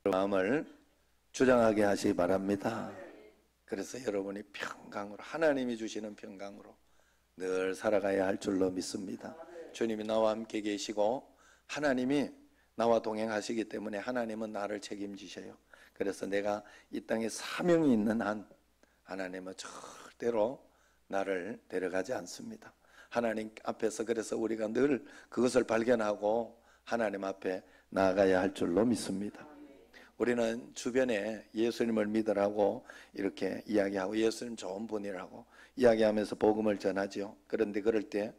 마음을 주장하게 하시기 바랍니다. 그래서 여러분이 평강으로, 하나님이 주시는 평강으로 늘 살아가야 할 줄로 믿습니다. 주님이 나와 함께 계시고 하나님이 나와 동행하시기 때문에 하나님은 나를 책임지셔요. 그래서 내가 이 땅에 사명이 있는 한 하나님은 절대로 나를 데려가지 않습니다. 하나님 앞에서 그래서 우리가 늘 그것을 발견하고 하나님 앞에 나아가야 할 줄로 믿습니다. 우리는 주변에 예수님을 믿으라고 이렇게 이야기하고 예수님 좋은 분이라고 이야기하면서 복음을 전하죠. 그런데 그럴 때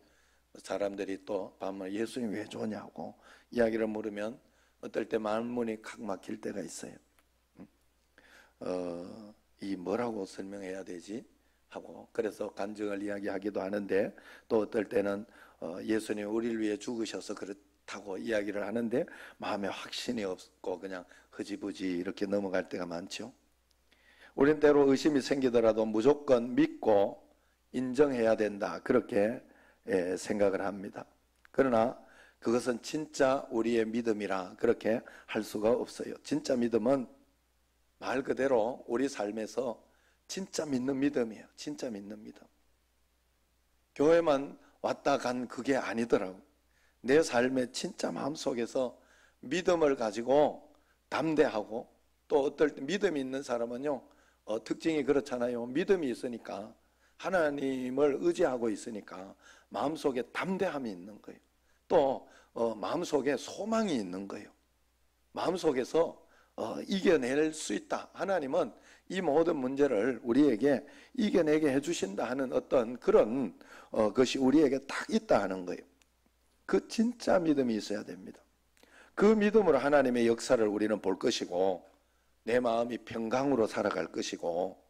사람들이 또 밤에 예수님 왜 좋냐고 이야기를 물으면 어떨 때 말문이 칵 막힐 때가 있어요. 이 뭐라고 설명해야 되지? 하고 그래서 간증을 이야기하기도 하는데 또 어떨 때는 예수님이 우리를 위해 죽으셔서 그렇다고 이야기를 하는데 마음에 확신이 없고 그냥 흐지부지 이렇게 넘어갈 때가 많죠. 우린 때로 의심이 생기더라도 무조건 믿고 인정해야 된다 그렇게 생각을 합니다. 그러나 그것은 진짜 우리의 믿음이라 그렇게 할 수가 없어요. 진짜 믿음은 말 그대로 우리 삶에서 진짜 믿는 믿음이에요. 진짜 믿는 믿음. 교회만 왔다 간 그게 아니더라고. 내 삶의 진짜 마음속에서 믿음을 가지고 담대하고 또 어떨 때 믿음이 있는 사람은요 특징이 그렇잖아요. 믿음이 있으니까 하나님을 의지하고 있으니까 마음속에 담대함이 있는 거예요. 또 마음속에 소망이 있는 거예요. 마음속에서 이겨낼 수 있다. 하나님은 이 모든 문제를 우리에게 이겨내게 해주신다 하는 어떤 그런 것이 우리에게 딱 있다 하는 거예요. 그 진짜 믿음이 있어야 됩니다. 그 믿음으로 하나님의 역사를 우리는 볼 것이고 내 마음이 평강으로 살아갈 것이고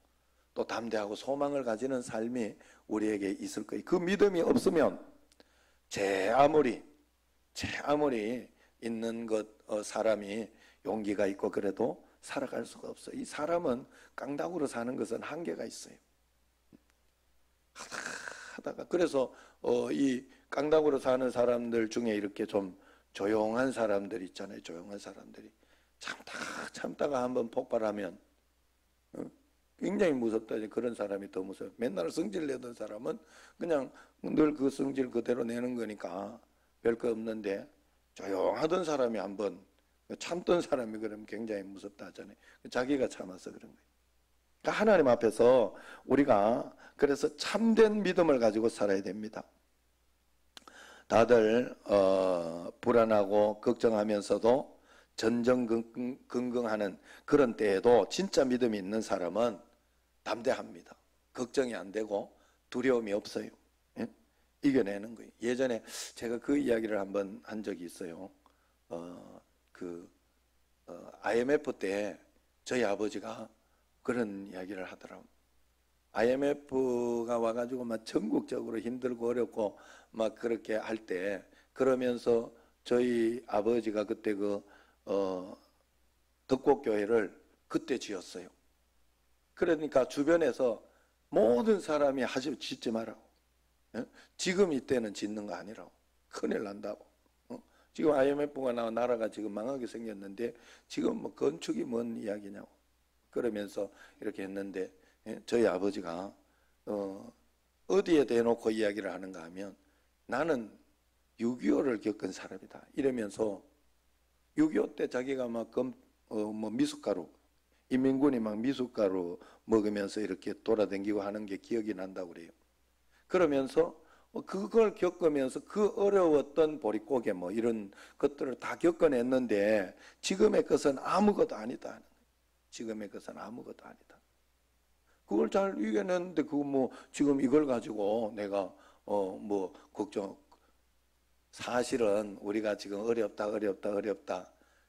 또 담대하고 소망을 가지는 삶이 우리에게 있을 거예요. 그 믿음이 없으면 제 아무리 있는 사람이 용기가 있고 그래도 살아갈 수가 없어요. 이 사람은 깡다구로 사는 것은 한계가 있어요. 하다가 그래서 이 깡다구로 사는 사람들 중에 이렇게 좀 조용한 사람들 있잖아요. 조용한 사람들이 참다가 한번 폭발하면 굉장히 무섭다. 그런 사람이 더 무서워요. 맨날 성질 내던 사람은 그냥 늘 그 성질 그대로 내는 거니까 별거 없는데 조용하던 사람이 한번 참던 사람이 그러면 굉장히 무섭다 하잖아요. 자기가 참아서 그런 거예요. 그러니까 하나님 앞에서 우리가 그래서 참된 믿음을 가지고 살아야 됩니다. 다들 불안하고 걱정하면서도 전전긍긍하는 그런 때에도 진짜 믿음이 있는 사람은 담대합니다. 걱정이 안 되고 두려움이 없어요. 예? 이겨내는 거예요. 예전에 제가 그 이야기를 한번 한 적이 있어요. IMF 때 저희 아버지가 그런 이야기를 하더라고요. IMF가 와가지고 막 전국적으로 힘들고 어렵고 막 그렇게 할 때 그러면서 저희 아버지가 그때 덕곡교회를 그때 지었어요. 그러니까 주변에서 모든 사람이 짓지 말라고. 지금 이때는 짓는 거 아니라고. 큰일 난다고. 지금 IMF가 나와 나라가 지금 망하게 생겼는데 지금 뭐 건축이 뭔 이야기냐고. 그러면서 이렇게 했는데 저희 아버지가 어디에 대놓고 이야기를 하는가 하면 나는 6.25를 겪은 사람이다. 이러면서 6.25 때 자기가 막 미숫가루 인민군이 막 미숫가루 먹으면서 이렇게 돌아다니고 하는 게 기억이 난다고 그래요. 그러면서 그걸 겪으면서 그 어려웠던 보릿고개 뭐 이런 것들을 다 겪어냈는데 지금의 것은 아무것도 아니다. 지금의 것은 아무것도 아니다. 그걸 잘 이겨냈는데 지금 이걸 가지고 내가 걱정. 사실은 우리가 지금 어렵다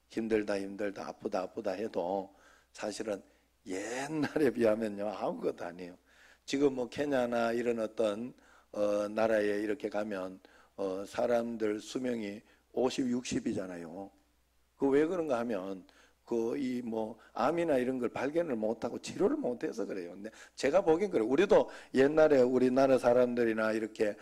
힘들다 아프다 해도 사실은 옛날에 비하면요 아무것도 아니에요. 지금 케냐나 이런 어떤 나라에 이렇게 가면 사람들 수명이 50, 60이잖아요. 그 왜 그런가 하면 암이나 이런 걸 발견을 못하고 치료를 못해서 그래요. 근데 제가 보기엔 그래요. 우리도 옛날에 우리나라 사람들이나 이렇게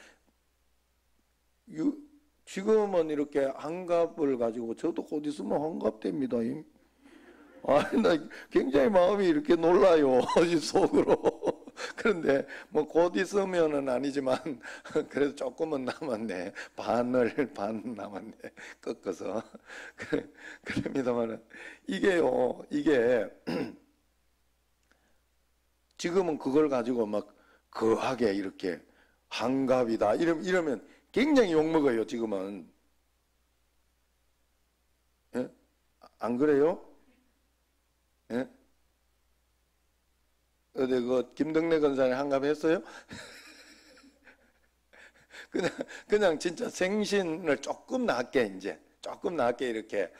지금은 이렇게 환갑을 가지고 저도 곧 있으면 환갑됩니다. 아니, 나 굉장히 마음이 이렇게 놀라요. 속으로. 그런데 뭐 곧 있으면은 아니지만 그래도 조금은 남았네. 반 남았네. 꺾어서. 그럽니다만은 이게 지금은 그걸 가지고 막 거하게 이렇게 환갑이다 이러면 굉장히 욕먹어요. 지금은. 예? 안 그래요? 예? 어디 김덕래 권사님 환갑했어요? 그냥 진짜 생신을 조금 낮게 조금 낮게 이렇게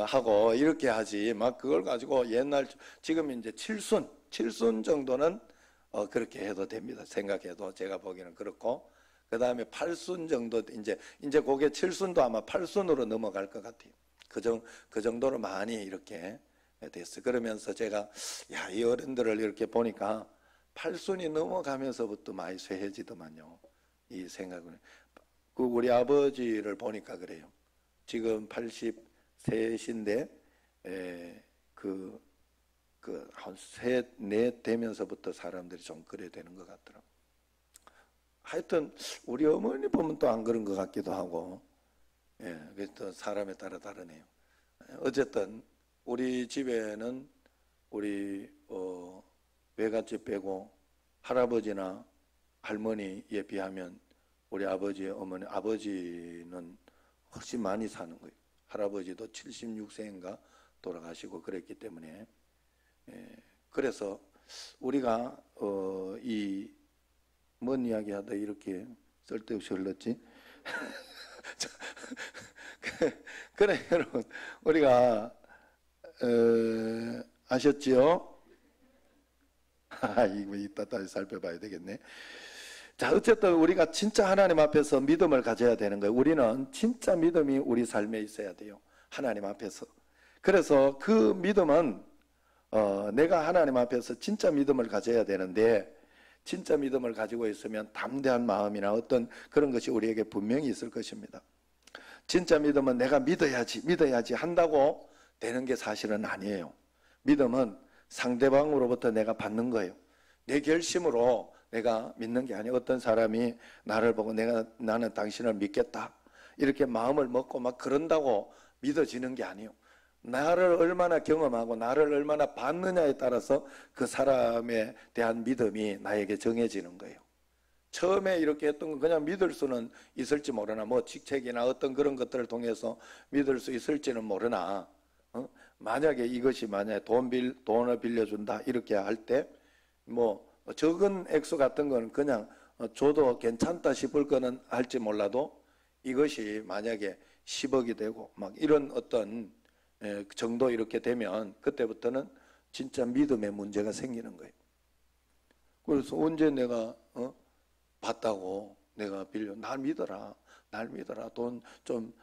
하고 이렇게 하지 막 그걸 가지고 옛날 지금 이제 칠순 정도는 그렇게 해도 됩니다. 생각해도 제가 보기에는 그렇고 그 다음에 8순 정도 이제 그게 7순도 아마 8순으로 넘어갈 것 같아요. 그 정도로 많이 이렇게 됐어요. 그러면서 제가 이 어른들을 이렇게 보니까 8순이 넘어가면서부터 많이 쇠해지더만요. 이 생각은. 우리 아버지를 보니까 그래요. 지금 83인데 한 셋, 넷 되면서부터 사람들이 좀 그래야 되는 것 같더라고요. 하여튼 우리 어머니 보면 또 안 그런 것 같기도 하고, 그래서 또 사람에 따라 다르네요. 어쨌든 우리 집에는 우리 외갓집 빼고 할아버지나 할머니에 비하면 우리 아버지, 어머니, 아버지는 훨씬 많이 사는 거예요. 할아버지도 76세인가 돌아가시고 그랬기 때문에 그래서 우리가 뭔 이야기 하다 이렇게 쓸데없이 흘렀지? 그래 여러분 우리가 아셨지요? 이거 이따 다시 살펴봐야 되겠네. 자, 어쨌든 우리가 진짜 하나님 앞에서 믿음을 가져야 되는 거예요. 우리는 진짜 믿음이 우리 삶에 있어야 돼요. 하나님 앞에서. 그래서 그 믿음은 내가 하나님 앞에서 진짜 믿음을 가져야 되는데 진짜 믿음을 가지고 있으면 담대한 마음이나 어떤 그런 것이 우리에게 분명히 있을 것입니다. 진짜 믿음은 내가 믿어야지 한다고 되는 게 사실은 아니에요. 믿음은 상대방으로부터 내가 받는 거예요. 내 결심으로 내가 믿는 게 아니에요. 어떤 사람이 나를 보고 나는 당신을 믿겠다 이렇게 마음을 먹고 막 그런다고 믿어지는 게 아니에요. 나를 얼마나 경험하고 나를 얼마나 받느냐에 따라서 그 사람에 대한 믿음이 나에게 정해지는 거예요. 처음에 이렇게 했던 건 그냥 믿을 수는 있을지 모르나 뭐 직책이나 어떤 그런 것들을 통해서 믿을 수 있을지는 모르나 만약에 이것이 만약에 돈을 빌려준다 이렇게 할 때 뭐 적은 액수 같은 거는 그냥 줘도 괜찮다 싶을 거는 할지 몰라도 이것이 만약에 10억이 되고 막 이런 어떤 정도 이렇게 되면 그때부터는 진짜 믿음의 문제가 생기는 거예요. 그래서 언제 내가 받다고 내가 날 믿어라 돈 좀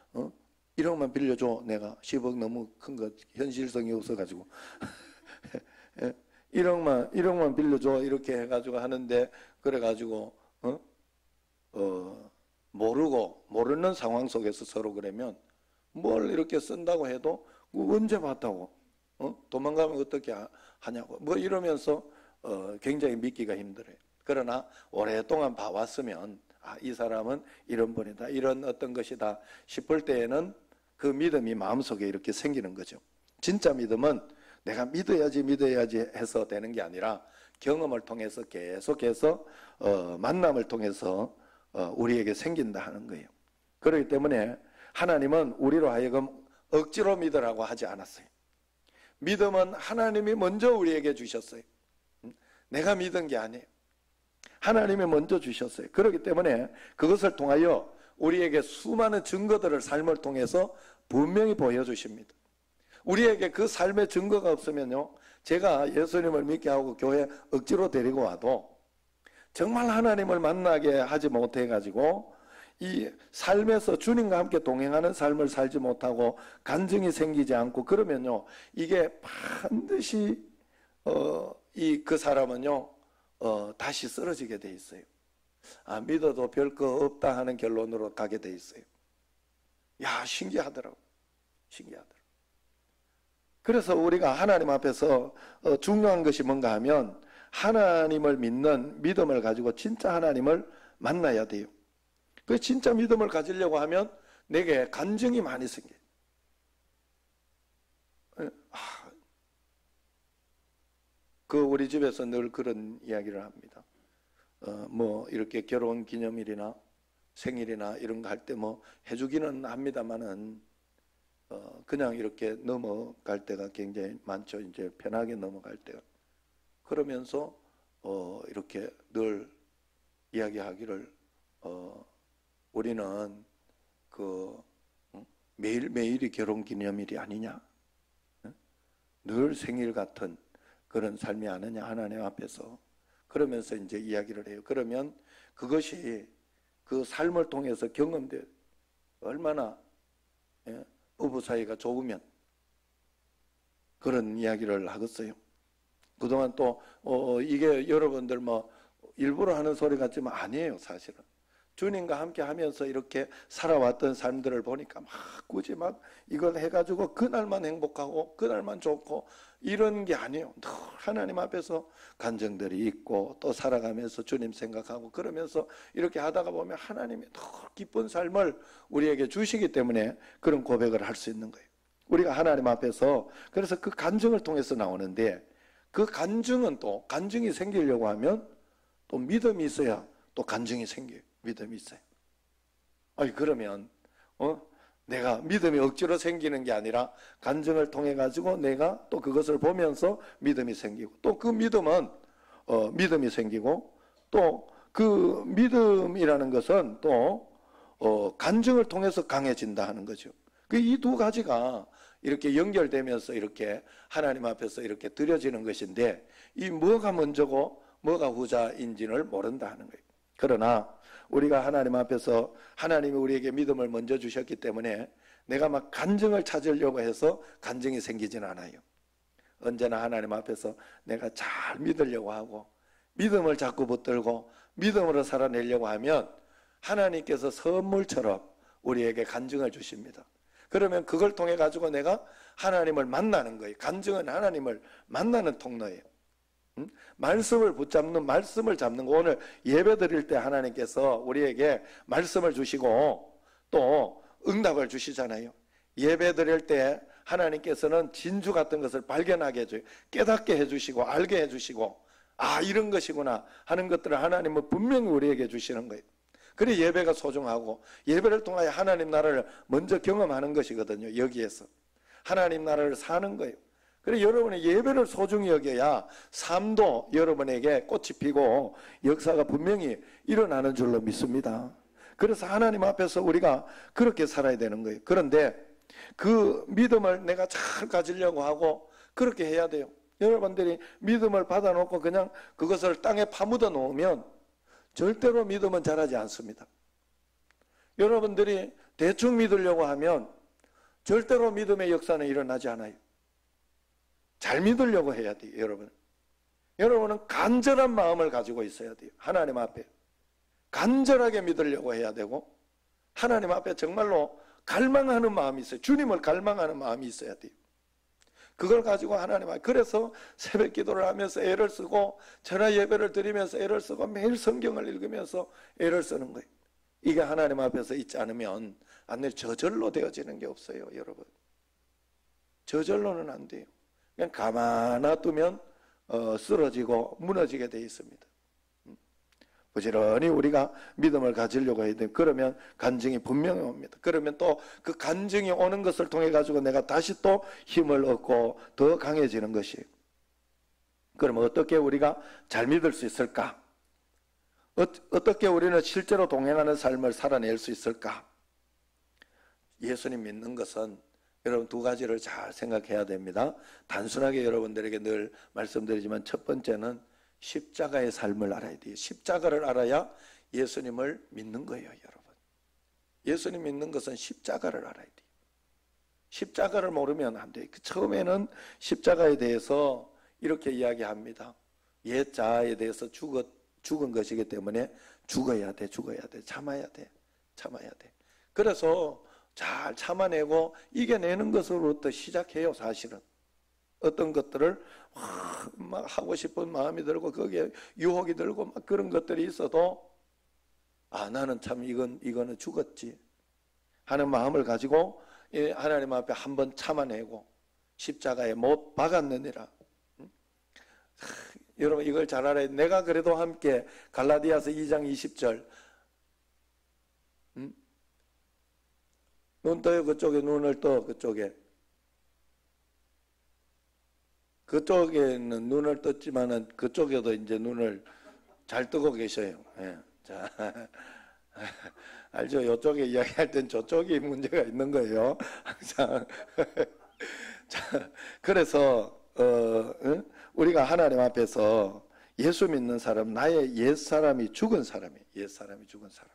1억만 빌려줘. 내가 10억 너무 큰 거 현실성이 없어가지고 1억만 빌려줘 이렇게 해가지고 하는데 그래가지고 모르는 상황 속에서 서로 그러면 뭘 이렇게 쓴다고 해도 언제 봤다고 도망가면 어떻게 하냐고 뭐 이러면서 굉장히 믿기가 힘들어요. 그러나 오랫동안 봐왔으면 이 사람은 이런 분이다 이런 어떤 것이다 싶을 때에는 그 믿음이 마음속에 이렇게 생기는 거죠. 진짜 믿음은 내가 믿어야지 해서 되는 게 아니라 경험을 통해서 계속해서 만남을 통해서 우리에게 생긴다 하는 거예요. 그렇기 때문에 하나님은 우리로 하여금 억지로 믿으라고 하지 않았어요. 믿음은 하나님이 먼저 우리에게 주셨어요. 내가 믿은 게 아니에요. 하나님이 먼저 주셨어요. 그렇기 때문에 그것을 통하여 우리에게 수많은 증거들을 삶을 통해서 분명히 보여주십니다. 우리에게 그 삶의 증거가 없으면요 제가 예수님을 믿게 하고 교회 억지로 데리고 와도 정말 하나님을 만나게 하지 못해가지고 이 삶에서 주님과 함께 동행하는 삶을 살지 못하고 간증이 생기지 않고 그러면요 이게 반드시 그 사람은요 다시 쓰러지게 돼 있어요. 믿어도 별 거 없다 하는 결론으로 가게 돼 있어요. 야, 신기하더라고. 신기하더라고. 그래서 우리가 하나님 앞에서 중요한 것이 뭔가 하면 하나님을 믿는 믿음을 가지고 진짜 하나님을 만나야 돼요. 그 진짜 믿음을 가지려고 하면 내게 간증이 많이 생겨요. 그 우리 집에서 늘 그런 이야기를 합니다. 뭐 이렇게 결혼 기념일이나 생일이나 이런 거 할 때 뭐 해주기는 합니다만은 그냥 이렇게 넘어갈 때가 굉장히 많죠. 이제 편하게 넘어갈 때가. 그러면서 이렇게 늘 이야기하기를 우리는 그 매일매일이 결혼 기념일이 아니냐, 늘 생일 같은 그런 삶이 아니냐 하나님 앞에서. 그러면서 이제 이야기를 해요. 그러면 그것이 그 삶을 통해서 경험돼 얼마나 부부 사이가 좋으면 그런 이야기를 하겠어요. 그동안 또 이게 여러분들 뭐 일부러 하는 소리 같지만 아니에요. 사실은 주님과 함께 하면서 이렇게 살아왔던 삶들을 보니까 막 굳이 막 이걸 해가지고 그날만 행복하고 그날만 좋고 이런 게 아니에요. 늘 하나님 앞에서 간증들이 있고 또 살아가면서 주님 생각하고 그러면서 이렇게 하다가 보면 하나님이 늘 기쁜 삶을 우리에게 주시기 때문에 그런 고백을 할 수 있는 거예요. 우리가 하나님 앞에서 그래서 그 간증을 통해서 나오는데, 그 간증은 또 간증이 생기려고 하면 또 믿음이 있어야 또 간증이 생겨요. 믿음이 있어요. 아니 그러면 내가 믿음이 억지로 생기는 게 아니라 간증을 통해 가지고 내가 또 그것을 보면서 믿음이 생기고, 또 그 믿음은 믿음이 생기고, 또 그 믿음이라는 것은 또 간증을 통해서 강해진다 하는 거죠. 그 이 두 가지가 이렇게 연결되면서 이렇게 하나님 앞에서 이렇게 드려지는 것인데, 이 뭐가 먼저고 뭐가 후자인지를 모른다 하는 거예요. 그러나 우리가 하나님 앞에서 하나님이 우리에게 믿음을 먼저 주셨기 때문에 내가 막 간증을 찾으려고 해서 간증이 생기지는 않아요. 언제나 하나님 앞에서 내가 잘 믿으려고 하고 믿음을 자꾸 붙들고 믿음으로 살아내려고 하면 하나님께서 선물처럼 우리에게 간증을 주십니다. 그러면 그걸 통해 가지고 내가 하나님을 만나는 거예요. 간증은 하나님을 만나는 통로예요. 말씀을 붙잡는, 말씀을 잡는 거. 오늘 예배 드릴 때 하나님께서 우리에게 말씀을 주시고 또 응답을 주시잖아요. 예배 드릴 때 하나님께서는 진주 같은 것을 발견하게 해줘요. 깨닫게 해주시고 알게 해주시고, 아 이런 것이구나 하는 것들을 하나님은 분명히 우리에게 주시는 거예요. 그래 예배가 소중하고, 예배를 통하여 하나님 나라를 먼저 경험하는 것이거든요. 여기에서 하나님 나라를 사는 거예요. 그래 여러분의 예배를 소중히 여겨야 삶도 여러분에게 꽃이 피고 역사가 분명히 일어나는 줄로 믿습니다. 그래서 하나님 앞에서 우리가 그렇게 살아야 되는 거예요. 그런데 그 믿음을 내가 잘 가지려고 하고 그렇게 해야 돼요. 여러분들이 믿음을 받아놓고 그냥 그것을 땅에 파묻어 놓으면 절대로 믿음은 자라지 않습니다. 여러분들이 대충 믿으려고 하면 절대로 믿음의 역사는 일어나지 않아요. 잘 믿으려고 해야 돼요. 여러분은 간절한 마음을 가지고 있어야 돼요. 하나님 앞에 간절하게 믿으려고 해야 되고, 하나님 앞에 정말로 갈망하는 마음이 있어요. 주님을 갈망하는 마음이 있어야 돼요. 그걸 가지고 하나님 앞에, 그래서 새벽 기도를 하면서 애를 쓰고 전화 예배를 드리면서 애를 쓰고 매일 성경을 읽으면서 애를 쓰는 거예요. 이게 하나님 앞에서 있지 않으면 안 돼. 저절로 되어지는 게 없어요. 여러분, 저절로는 안 돼요. 그냥 가만 놔두면 쓰러지고 무너지게 되어 있습니다. 부지런히 우리가 믿음을 가지려고 해야 돼요. 그러면 간증이 분명히 옵니다. 그러면 또 그 간증이 오는 것을 통해 가지고 내가 다시 또 힘을 얻고 더 강해지는 것이에요. 그러면 어떻게 우리가 잘 믿을 수 있을까? 어떻게 우리는 실제로 동행하는 삶을 살아낼 수 있을까? 예수님 믿는 것은 여러분 두 가지를 잘 생각해야 됩니다. 단순하게 여러분들에게 늘 말씀드리지만 첫 번째는 십자가의 삶을 알아야 돼요. 십자가를 알아야 예수님을 믿는 거예요. 여러분, 예수님 믿는 것은 십자가를 알아야 돼요. 십자가를 모르면 안 돼요. 처음에는 십자가에 대해서 이렇게 이야기합니다. 옛 자아에 대해서 죽은 것이기 때문에 죽어야 돼, 참아야 돼. 그래서 잘 참아내고 이겨내는 것으로부터 시작해요. 사실은 어떤 것들을 막 하고 싶은 마음이 들고 거기에 유혹이 들고 막 그런 것들이 있어도 나는 참 이거는 죽었지 하는 마음을 가지고 하나님 앞에 한번 참아내고 십자가에 못 박았느니라. 여러분 이걸 잘 알아야 돼. 내가 그래도 함께 갈라디아서 2장 20절 눈 떠요. 그쪽에 눈을 떠. 그쪽에는 눈을 떴지만은 그쪽에도 이제 눈을 잘 뜨고 계셔요. 예. 자, 알죠? 이쪽에 이야기할 땐 저쪽이 문제가 있는 거예요. 항상. 자, 그래서 우리가 하나님 앞에서 예수 믿는 사람, 나의 옛사람이 죽은 사람이에요. 옛사람이 죽은 사람.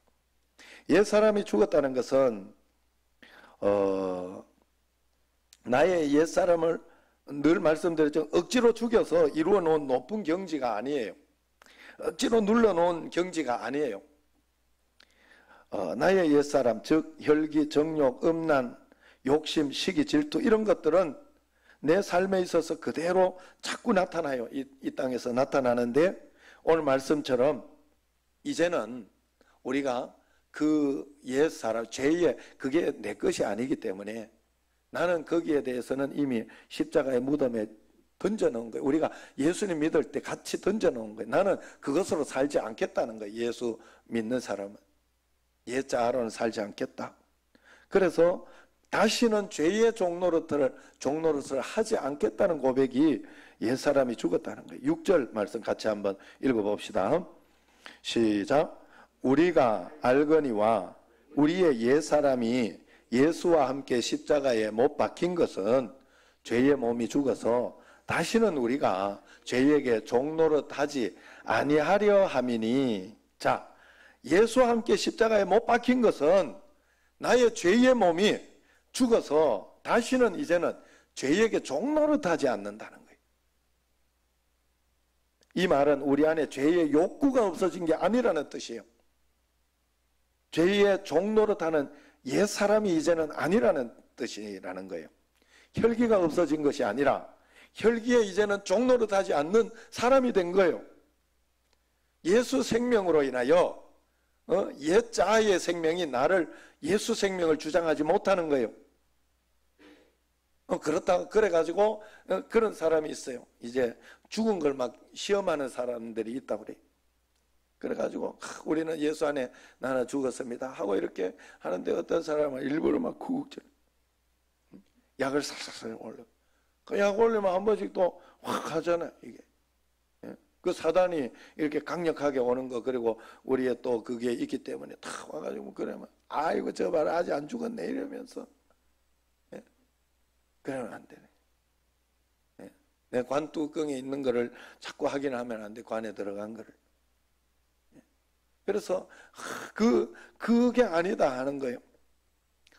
옛사람이 죽었다는 것은 나의 옛사람을 늘 말씀드렸죠. 억지로 죽여서 이루어 놓은 높은 경지가 아니에요. 억지로 눌러놓은 경지가 아니에요. 나의 옛사람, 즉 혈기, 정욕, 음란, 욕심, 시기, 질투 이런 것들은 내 삶에 있어서 그대로 자꾸 나타나요. 이 땅에서 나타나는데 오늘 말씀처럼 이제는 우리가 그 옛사람, 죄의 그게 내 것이 아니기 때문에 나는 거기에 대해서는 이미 십자가의 무덤에 던져놓은 거예요. 우리가 예수님 믿을 때 같이 던져놓은 거예요. 나는 그것으로 살지 않겠다는 거예요. 예수 믿는 사람은. 옛자아로는 살지 않겠다. 그래서 다시는 죄의 종노릇을 하지 않겠다는 고백이 옛사람이 죽었다는 거예요. 6절 말씀 같이 한번 읽어봅시다. 시작. 우리가 알거니와 우리의 옛사람이 예수와 함께 십자가에 못 박힌 것은 죄의 몸이 죽어서 다시는 우리가 죄에게 종노릇하지 아니하려 함이니. 자, 예수와 함께 십자가에 못 박힌 것은 나의 죄의 몸이 죽어서 다시는 이제는 죄에게 종노릇하지 않는다는 거예요. 이 말은 우리 안에 죄의 욕구가 없어진 게 아니라는 뜻이에요. 죄의 종노릇하는 옛사람이 이제는 아니라는 뜻이라는 거예요. 혈기가 없어진 것이 아니라 혈기에 이제는 종노릇하지 않는 사람이 된 거예요. 예수 생명으로 인하여 옛자아의 생명이 나를 예수 생명을 주장하지 못하는 거예요. 그래가지고 그런 사람이 있어요. 이제 죽은 걸 막 시험하는 사람들이 있다고 그래요. 그래가지고 우리는 예수 안에 나는 죽었습니다 하고 이렇게 하는데 어떤 사람은 일부러 막 구국절 약을 싹싹 올려. 그 약 올리면 한 번씩 또 확 하잖아요. 이게 그 사단이 이렇게 강력하게 오는 거, 그리고 우리의 또 그게 있기 때문에 탁 와가지고 그러면 아이고 저 봐라 아직 안 죽었네 이러면서 그러면 안 되네. 내 관뚜껑에 있는 거를 자꾸 확인하면 안 돼. 관에 들어간 거를. 그래서 그게 아니다 하는 거예요.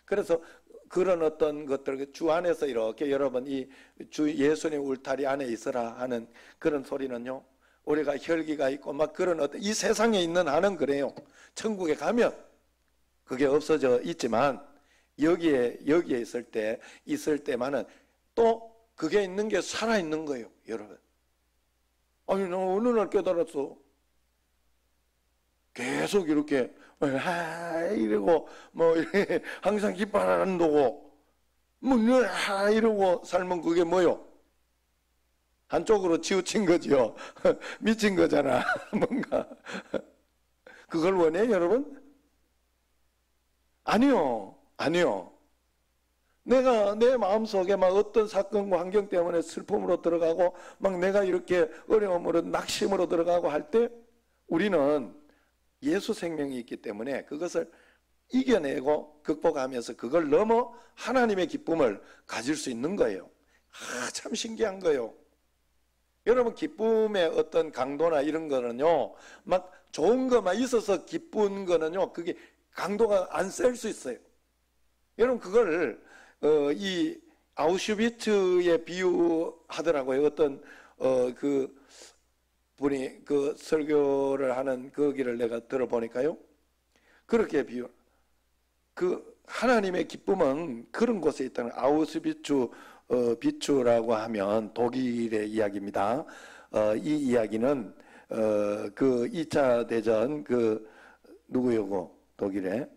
그래서 그런 어떤 것들 주 안에서 이렇게 여러분 이 주 예수님 울타리 안에 있어라 하는 그런 소리는요, 우리가 혈기가 있고 막 그런 어떤 이 세상에 있는 한은 그래요. 천국에 가면 그게 없어져 있지만 여기에 있을 때만은 또 그게 있는 게 살아 있는 거예요, 여러분. 아니 나 어느 날 깨달았어. 계속 이렇게 이러고 뭐 이렇게 항상 깃발하는 도고 뭐 이러고 살면 그게 뭐요? 한쪽으로 치우친 거죠. 미친 거잖아. 뭔가 그걸 원해요, 여러분? 아니요. 내가 내 마음속에 막 어떤 사건과 환경 때문에 슬픔으로 들어가고 막 내가 이렇게 어려움으로 낙심으로 들어가고 할 때 우리는 예수 생명이 있기 때문에 그것을 이겨내고 극복하면서 그걸 넘어 하나님의 기쁨을 가질 수 있는 거예요. 참 신기한 거예요. 여러분 기쁨의 어떤 강도나 이런 거는요, 막 좋은 것만 있어서 기쁜 거는요, 그게 강도가 안 셀 수 있어요. 여러분 그걸 이 아우슈비츠에 비유하더라고요. 어떤 그 분이 그 설교를 하는 거기를 내가 들어보니까요, 그렇게 하나님의 기쁨은 그런 곳에 있다는 아우슈비츠 비추라고 하면 독일의 이야기입니다. 이 이야기는 그 2차 대전 누구요고 독일에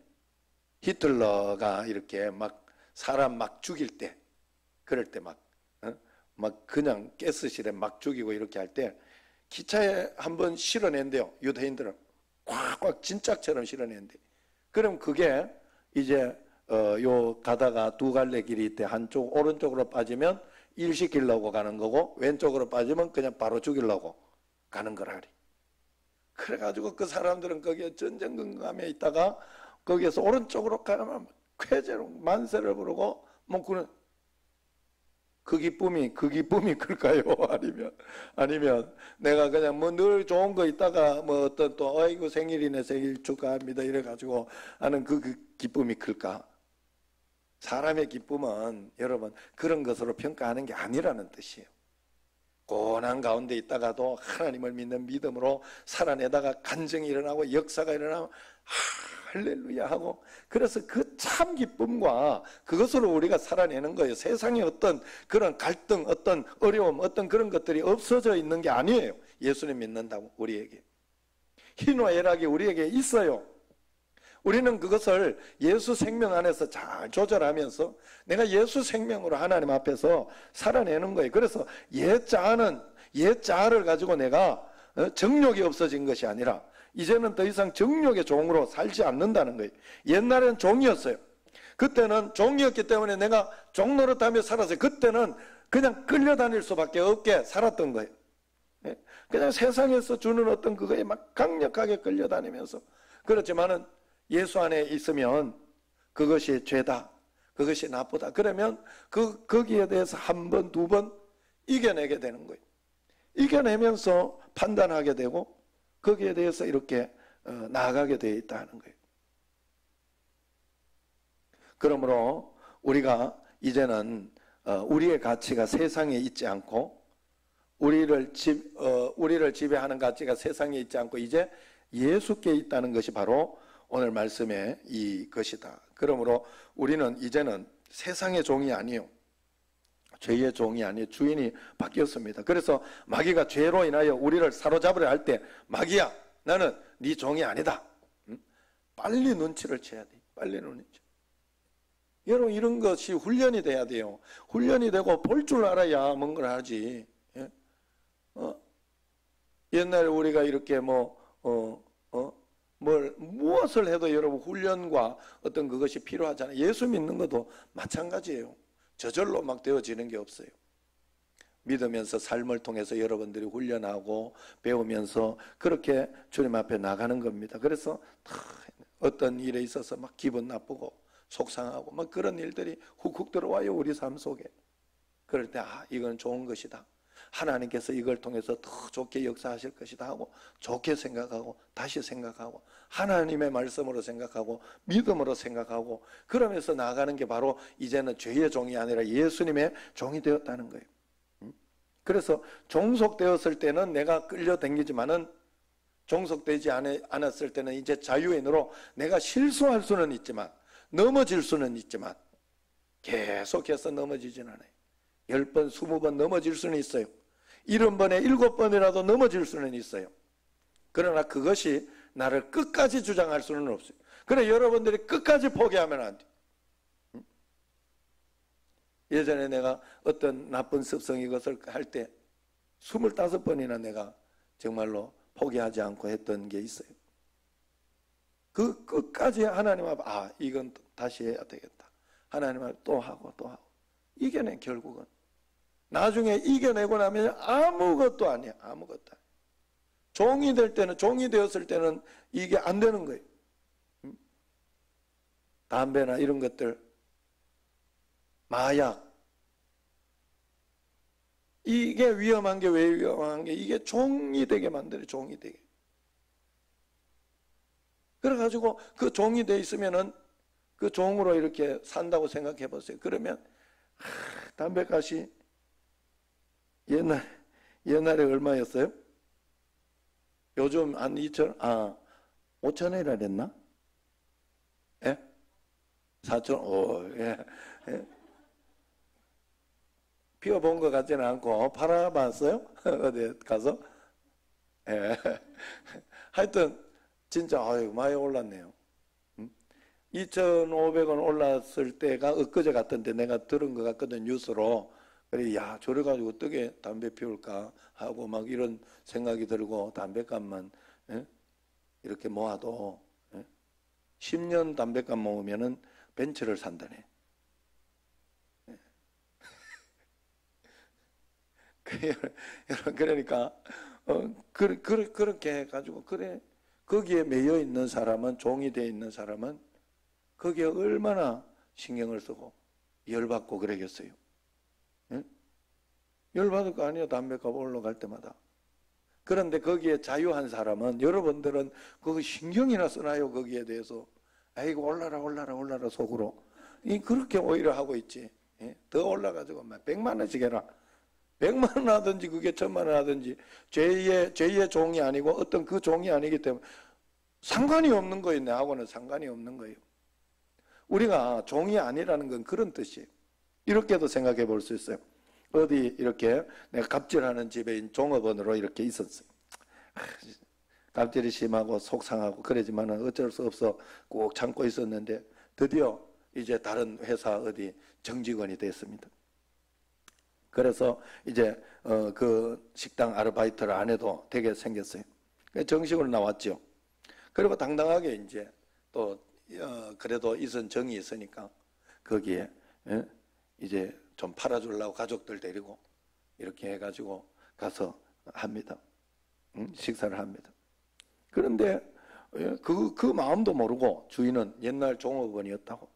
히틀러가 이렇게 막 사람 막 죽일 때 그럴 때 막 그냥 가스실에 막 죽이고 이렇게 할 때 기차에 한번 실어낸대요. 유대인들은 꽉꽉 진짝처럼 실어낸대. 그럼 그게 이제 요 가다가 두 갈래 길이 있대. 한쪽 오른쪽으로 빠지면 일시키려고 가는 거고 왼쪽으로 빠지면 그냥 바로 죽이려고 가는 거라리. 그래가지고 그 사람들은 거기에 전전긍긍하며 있다가 거기에서 오른쪽으로 가면 쾌재로 만세를 부르고 뭐 그런 그 기쁨이 클까요? 아니면 내가 그냥 뭐 늘 좋은 거 있다가 뭐 어떤 또 아이고 생일이네 생일 축하합니다 이래가지고 하는 그 기쁨이 클까? 사람의 기쁨은 여러분 그런 것으로 평가하는 게 아니라는 뜻이에요. 고난 가운데 있다가도 하나님을 믿는 믿음으로 살아내다가 간증이 일어나고 역사가 일어나고 할렐루야 하고 그래서 그 참 기쁨과 그것으로 우리가 살아내는 거예요. 세상에 어떤 그런 갈등, 어떤 어려움, 어떤 그런 것들이 없어져 있는 게 아니에요. 예수님 믿는다고 우리에게. 희노애락이 우리에게 있어요. 우리는 그것을 예수 생명 안에서 잘 조절하면서 내가 예수 생명으로 하나님 앞에서 살아내는 거예요. 그래서 옛 자아를 가지고 내가 정욕이 없어진 것이 아니라 이제는 더 이상 정욕의 종으로 살지 않는다는 거예요. 옛날에는 종이었어요. 그때는 종이었기 때문에 내가 종 노릇하며 살았어요. 그때는 그냥 끌려다닐 수밖에 없게 살았던 거예요. 그냥 세상에서 주는 어떤 그거에 막 강력하게 끌려다니면서 그렇지만은 예수 안에 있으면 그것이 죄다, 그것이 나쁘다. 그러면 거기에 대해서 한 번, 두 번 이겨내게 되는 거예요. 이겨내면서 판단하게 되고 거기에 대해서 이렇게 나아가게 되어 있다는 거예요. 그러므로 우리가 이제는 우리의 가치가 세상에 있지 않고 우리를 지배하는 가치가 세상에 있지 않고 이제 예수께 있다는 것이 바로 오늘 말씀의 이것이다. 그러므로 우리는 이제는 세상의 종이 아니요. 죄의 종이 아니에요. 주인이 바뀌었습니다. 그래서 마귀가 죄로 인하여 우리를 사로잡으려 할 때 마귀야 나는 네 종이 아니다. 빨리 눈치를 채야 돼. 빨리 눈치. 여러분 이런 것이 훈련이 돼야 돼요. 훈련이 되고 볼 줄 알아야 뭔가를 하지. 옛날에 우리가 이렇게 무엇을 해도 여러분 훈련과 어떤 그것이 필요하잖아요. 예수 믿는 것도 마찬가지예요. 저절로 막 되어지는 게 없어요. 믿으면서 삶을 통해서 여러분들이 훈련하고 배우면서 그렇게 주님 앞에 나가는 겁니다. 그래서 어떤 일에 있어서 막 기분 나쁘고 속상하고 막 그런 일들이 훅훅 들어와요. 우리 삶 속에. 그럴 때 이건 좋은 것이다. 하나님께서 이걸 통해서 더 좋게 역사하실 것이다 하고 좋게 생각하고 다시 생각하고 하나님의 말씀으로 생각하고 믿음으로 생각하고 그러면서 나아가는 게 바로 이제는 죄의 종이 아니라 예수님의 종이 되었다는 거예요. 그래서 종속되었을 때는 내가 끌려다니지만은 종속되지 않았을 때는 이제 자유인으로 내가 실수할 수는 있지만 넘어질 수는 있지만 계속해서 넘어지진 않아요. 10번, 20번 넘어질 수는 있어요. 70번에 7번이라도 넘어질 수는 있어요. 그러나 그것이 나를 끝까지 주장할 수는 없어요. 그래 여러분들이 끝까지 포기하면 안 돼요. 예전에 내가 어떤 나쁜 습성 이것을 할 때 25번이나 내가 정말로 포기하지 않고 했던 게 있어요. 그 끝까지 하나님 앞에 이건 다시 해야 되겠다. 하나님 앞에 또 하고 이겨내 결국은. 나중에 이겨내고 나면 아무것도 아니야. 아무것도 아니야. 종이 될 때는 종이 되었을 때는 이게 안 되는 거예요. 담배나 이런 것들 마약 이게 위험한 게 왜 위험한 게 이게 종이 되게 만들어요. 종이 되게. 그래가지고 그 종이 돼 있으면은 그 종으로 이렇게 산다고 생각해 보세요. 그러면 담배값이 옛날에 얼마였어요? 요즘 한 5,000원이라 그랬나? 예? 4천, 예. 예. 피워본 것 같지는 않고 팔아봤어요? 어디 가서? 예. 하여튼 진짜 아유 많이 올랐네요. 2,500원 올랐을 때가 엊그제 같은데 내가 들은 것 같거든 뉴스로. 그래 야 저래 가지고 어떻게 담배 피울까 하고 막 이런 생각이 들고 담배값만 예? 이렇게 모아도 예? 10년 담배값 모으면은 벤츠를 산다네. 예. 그러니까 그렇게 해가지고 그래 거기에 매여 있는 사람은 종이 되어 있는 사람은 거기에 얼마나 신경을 쓰고 열받고 그러겠어요. 예? 열받을 거 아니에요. 담배값 올라갈 때마다. 그런데 거기에 자유한 사람은 여러분들은 그거 신경이나 쓰나요? 거기에 대해서. 아이고 올라라 속으로. 그렇게 오히려 하고 있지. 예? 더 올라가지고 100만 원씩 해라. 100만 원 하든지 그게 1,000만 원 하든지 제2의 종이 아니고 어떤 그 종이 아니기 때문에 상관이 없는 거예요. 내하고는 상관이 없는 거예요. 우리가 종이 아니라는 건 그런 뜻이에요. 이렇게도 생각해 볼 수 있어요. 어디 이렇게 내가 갑질하는 집에 종업원으로 이렇게 있었어요. 갑질이 심하고 속상하고 그러지만 어쩔 수 없어 꼭 참고 있었는데 드디어 이제 다른 회사 어디 정직원이 됐습니다. 그래서 이제 그 식당 아르바이트를 안 해도 되게 생겼어요. 정식으로 나왔죠. 그리고 당당하게 이제 또 그래도 있은 정이 있으니까 거기에 이제 좀 팔아주려고 가족들 데리고 이렇게 해가지고 가서 합니다. 식사를 합니다. 그런데 그 마음도 모르고 주인은 옛날 종업원이었다고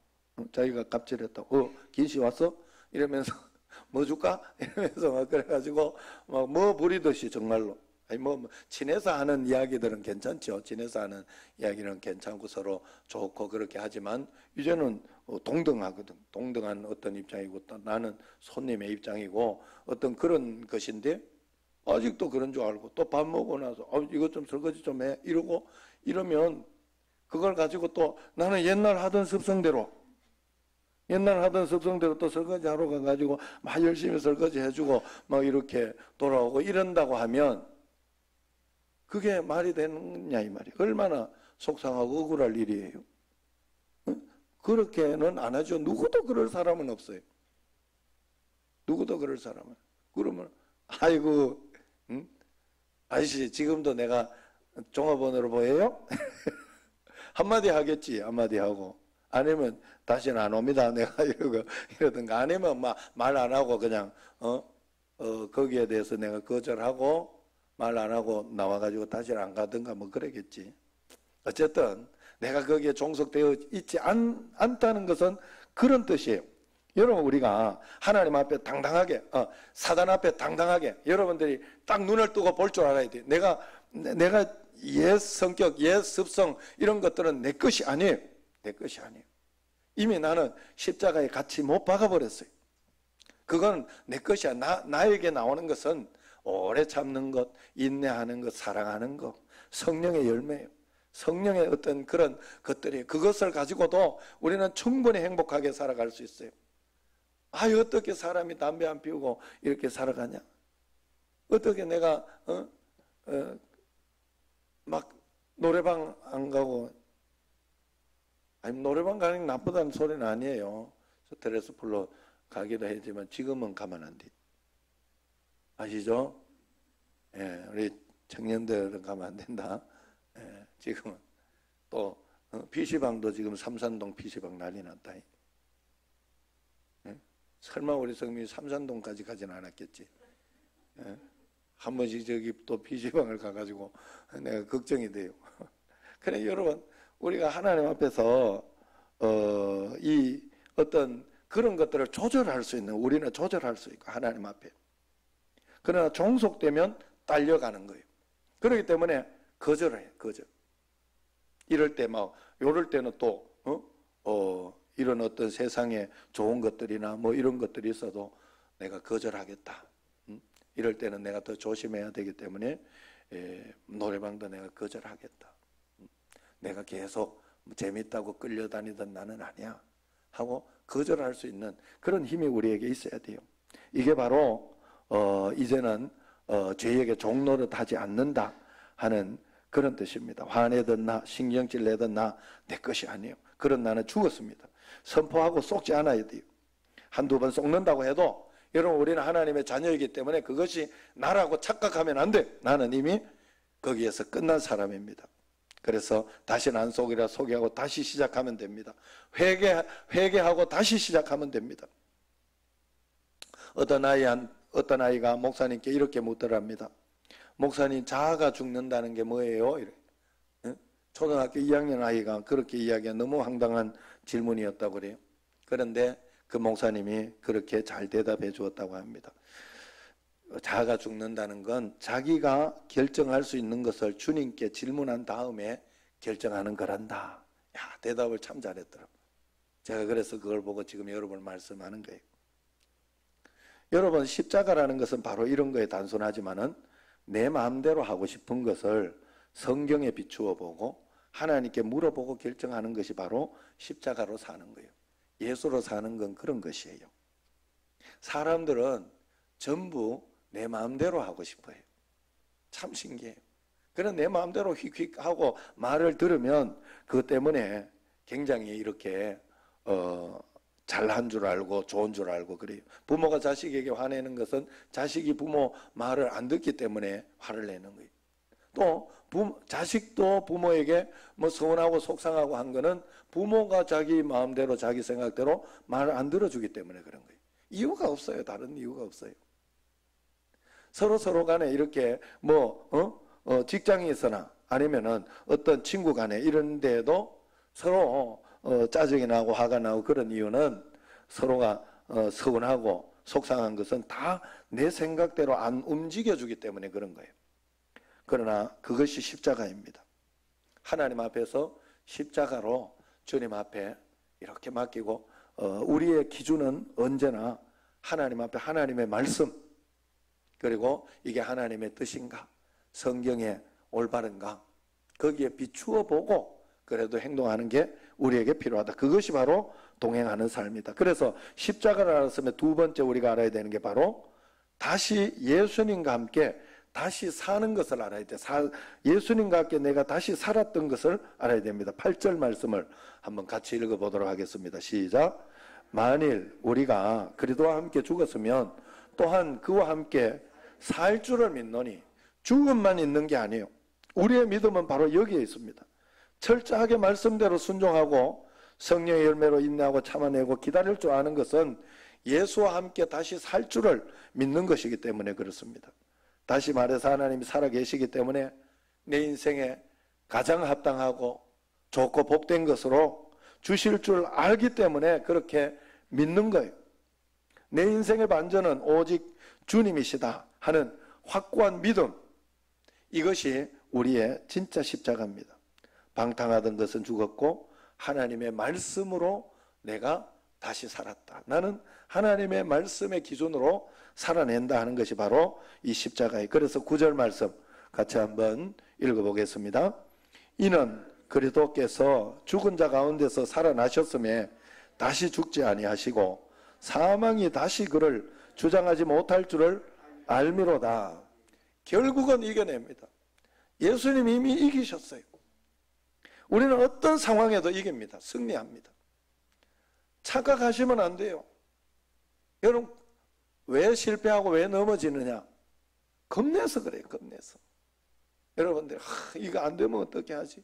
자기가 갑질했다고 김씨 왔어? 이러면서 뭐 줄까? 이러면서 막 그래가지고 막 뭐 부리듯이 정말로 아니 뭐 친해서 하는 이야기들은 괜찮죠. 친해서 하는 이야기는 괜찮고 서로 좋고 그렇게 하지만 이제는 동등하거든. 동등한 어떤 입장이고 또 나는 손님의 입장이고 어떤 그런 것인데 아직도 그런 줄 알고 또 밥 먹고 나서 이것 좀 설거지 좀 해 이러고 이러면 그걸 가지고 또 나는 옛날 하던 습성대로 또 설거지 하러 가가지고 막 열심히 설거지 해주고 막 이렇게 돌아오고 이런다고 하면 그게 말이 되느냐 이 말이에요. 얼마나 속상하고 억울할 일이에요. 그렇게는 안 하죠. 누구도 그럴 사람은 없어요. 누구도 그럴 사람은. 그러면 아이고 아저씨 지금도 내가 종업원으로 보여요? 한마디 하겠지. 한마디 하고 아니면 다시는 안 옵니다. 내가 이러든가 아니면 말 안 하고 그냥 거기에 대해서 내가 거절하고 말 안 하고 나와가지고 다시는 안 가든가 뭐 그러겠지. 어쨌든 내가 거기에 종속되어 있지 않다는 것은 그런 뜻이에요. 여러분 우리가 하나님 앞에 당당하게 사단 앞에 당당하게 여러분들이 딱 눈을 뜨고 볼 줄 알아야 돼. 내가 옛 성격, 옛 습성 이런 것들은 내 것이 아니에요. 내 것이 아니에요. 이미 나는 십자가에 같이 못 박아버렸어요. 그건 내 것이야. 나에게 나오는 것은 오래 참는 것, 인내하는 것, 사랑하는 것, 성령의 열매예요. 성령의 어떤 그런 것들이 그것을 가지고도 우리는 충분히 행복하게 살아갈 수 있어요. 어떻게 사람이 담배 안 피우고 이렇게 살아가냐? 어떻게 내가 막 노래방 안 가고 노래방 가는 게 나쁘다는 소리는 아니에요. 스트레스 풀러 가기도 했지만 지금은 가면 안 돼. 아시죠? 예, 우리 청년들은 가면 안 된다. 예, 지금은 또 PC방도 지금 삼산동 PC방 난리 났다. 예? 설마 우리 성민이 삼산동까지 가지는 않았겠지. 예? 한 번씩 저기 또 PC방을 가가지고 내가 걱정이 돼요. 그래 여러분 우리가 하나님 앞에서 이 어떤 그런 것들을 조절할 수 있는 우리는 조절할 수 있고 하나님 앞에 그러나 종속되면 딸려가는 거예요. 그렇기 때문에 거절을 해요. 거절. 이럴 때 요럴 때는 또 이런 어떤 세상에 좋은 것들이나 뭐 이런 것들이 있어도 내가 거절하겠다. 이럴 때는 내가 더 조심해야 되기 때문에 노래방도 내가 거절하겠다. 내가 계속 재밌다고 끌려다니던 나는 아니야. 하고 거절할 수 있는 그런 힘이 우리에게 있어야 돼요. 이게 바로 이제는 죄에게 종노릇하지 않는다 하는 그런 뜻입니다. 화내든 나, 신경질 내든 나, 내 것이 아니에요. 그런 나는 죽었습니다. 선포하고 속지 않아야 돼요. 한두 번 속는다고 해도 여러분, 우리는 하나님의 자녀이기 때문에 그것이 나라고 착각하면 안 돼. 나는 이미 거기에서 끝난 사람입니다. 그래서 다시는 안 속이라 소개하고 다시 시작하면 됩니다. 회개하고 다시 시작하면 됩니다. 어떤 아이가 목사님께 이렇게 묻더랍니다. 목사님, 자아가 죽는다는 게 뭐예요? 초등학교 2학년 아이가 그렇게 이야기한 너무 황당한 질문이었다고 그래요. 그런데 그 목사님이 그렇게 잘 대답해 주었다고 합니다. 자아가 죽는다는 건 자기가 결정할 수 있는 것을 주님께 질문한 다음에 결정하는 거란다. 야, 대답을 참 잘했더라고요. 제가 그래서 그걸 보고 지금 여러분 말씀하는 거예요. 여러분, 십자가라는 것은 바로 이런 거에 단순하지만은 내 마음대로 하고 싶은 것을 성경에 비추어 보고 하나님께 물어보고 결정하는 것이 바로 십자가로 사는 거예요. 예수로 사는 건 그런 것이에요. 사람들은 전부 내 마음대로 하고 싶어요. 참 신기해요. 그런 내 마음대로 휙휙 하고 말을 들으면 그것 때문에 굉장히 이렇게 잘한 줄 알고 좋은 줄 알고 그래요. 부모가 자식에게 화내는 것은 자식이 부모 말을 안 듣기 때문에 화를 내는 거예요. 또 자식도 부모에게 뭐 서운하고 속상하고 한 거는 부모가 자기 마음대로 자기 생각대로 말을 안 들어주기 때문에 그런 거예요. 이유가 없어요. 다른 이유가 없어요. 서로 간에 이렇게 직장에서나 아니면은 어떤 친구 간에 이런 데에도 서로 짜증이 나고 화가 나고 그런 이유는 서로가 서운하고 속상한 것은 다 내 생각대로 안 움직여주기 때문에 그런 거예요. 그러나 그것이 십자가입니다. 하나님 앞에서 십자가로 주님 앞에 이렇게 맡기고 우리의 기준은 언제나 하나님 앞에 하나님의 말씀, 그리고 이게 하나님의 뜻인가, 성경의 올바른가, 거기에 비추어 보고 그래도 행동하는 게 우리에게 필요하다. 그것이 바로 동행하는 삶이다. 그래서 십자가를 알았으면 두 번째 우리가 알아야 되는 게 바로 다시 예수님과 함께 다시 사는 것을 알아야 돼. 예수님과 함께 내가 다시 살았던 것을 알아야 됩니다. 8절 말씀을 한번 같이 읽어보도록 하겠습니다. 시작. 만일 우리가 그리스도와 함께 죽었으면 또한 그와 함께 살 줄을 믿노니, 죽음만 있는 게 아니에요. 우리의 믿음은 바로 여기에 있습니다. 철저하게 말씀대로 순종하고 성령의 열매로 인내하고 참아내고 기다릴 줄 아는 것은 예수와 함께 다시 살 줄을 믿는 것이기 때문에 그렇습니다. 다시 말해서 하나님이 살아계시기 때문에 내 인생에 가장 합당하고 좋고 복된 것으로 주실 줄 알기 때문에 그렇게 믿는 거예요. 내 인생의 반전은 오직 주님이시다 하는 확고한 믿음, 이것이 우리의 진짜 십자가입니다. 방탕하던 것은 죽었고 하나님의 말씀으로 내가 다시 살았다. 나는 하나님의 말씀의 기준으로 살아낸다 하는 것이 바로 이 십자가예요. 그래서 9절 말씀 같이 한번 읽어보겠습니다. 이는 그리스도께서 죽은 자 가운데서 살아나셨음에 다시 죽지 아니하시고 사망이 다시 그를 주장하지 못할 줄을 알미로다. 결국은 이겨냅니다. 예수님이 이미 이기셨어요. 우리는 어떤 상황에도 이깁니다. 승리합니다. 착각하시면 안 돼요. 여러분, 왜 실패하고 왜 넘어지느냐? 겁내서 그래요. 겁내서. 여러분들 이거 안 되면 어떻게 하지?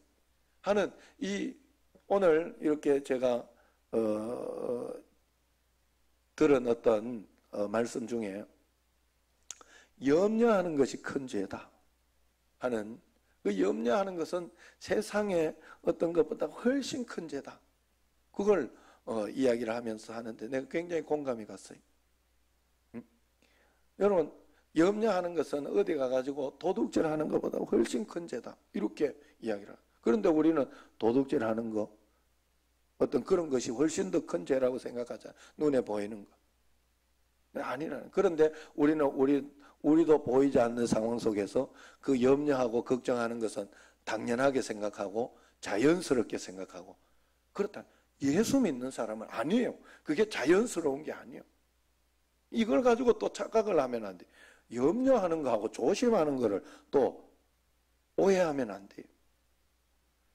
하는 오늘 이렇게 제가 들은 어떤 말씀 중에 염려하는 것이 큰 죄다 하는, 그 염려하는 것은 세상의 어떤 것보다 훨씬 큰 죄다. 그걸 이야기를 하면서 하는데 내가 굉장히 공감이 갔어요. 여러분, 염려하는 것은 어디 가가지고 도둑질하는 것보다 훨씬 큰 죄다, 이렇게 이야기를 해요. 그런데 우리는 도둑질하는 거, 어떤 그런 것이 훨씬 더 큰 죄라고 생각하잖아요. 눈에 보이는 거. 아니라는. 그런데 우리도 보이지 않는 상황 속에서 그 염려하고 걱정하는 것은 당연하게 생각하고 자연스럽게 생각하고, 그렇다. 예수 믿는 사람은 아니에요. 그게 자연스러운 게 아니에요. 이걸 가지고 또 착각을 하면 안 돼요. 염려하는 거하고 조심하는 거를 또 오해하면 안 돼요.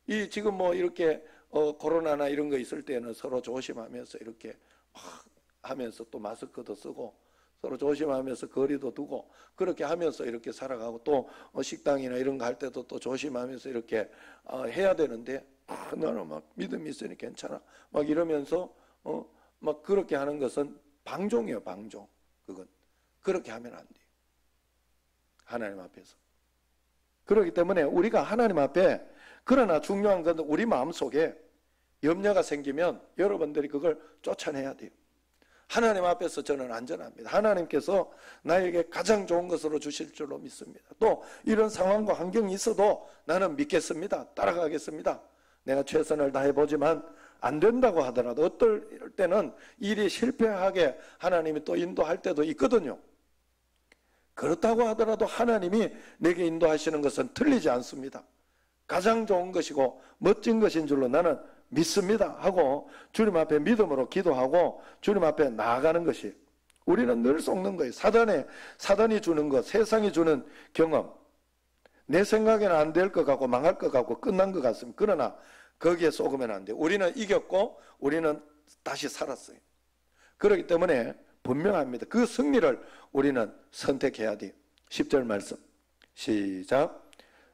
이 지금 뭐 이렇게 코로나나 이런 거 있을 때는 서로 조심하면서 이렇게 막 하면서 또 마스크도 쓰고 서로 조심하면서 거리도 두고 그렇게 하면서 이렇게 살아가고 또 식당이나 이런 거 할 때도 또 조심하면서 이렇게 해야 되는데 나는 막 믿음이 있으니 괜찮아 막 이러면서 막 그렇게 하는 것은 방종이에요. 방종. 그건 그렇게 하면 안 돼요. 하나님 앞에서. 그렇기 때문에 우리가 하나님 앞에 그러나 중요한 건 우리 마음속에 염려가 생기면 여러분들이 그걸 쫓아내야 돼요. 하나님 앞에서 저는 안전합니다. 하나님께서 나에게 가장 좋은 것으로 주실 줄로 믿습니다. 또 이런 상황과 환경이 있어도 나는 믿겠습니다. 따라가겠습니다. 내가 최선을 다해보지만 안 된다고 하더라도 어떨 때는 일이 실패하게 하나님이 또 인도할 때도 있거든요. 그렇다고 하더라도 하나님이 내게 인도하시는 것은 틀리지 않습니다. 가장 좋은 것이고 멋진 것인 줄로 나는 믿습니다 하고 주님 앞에 믿음으로 기도하고 주님 앞에 나아가는 것이 우리는 늘 속는 거예요. 사단이 주는 것, 세상이 주는 경험, 내 생각에는 안 될 것 같고 망할 것 같고 끝난 것 같습니다. 그러나 거기에 속으면 안 돼요. 우리는 이겼고 우리는 다시 살았어요. 그렇기 때문에 분명합니다. 그 승리를 우리는 선택해야 돼요. 10절 말씀 시작.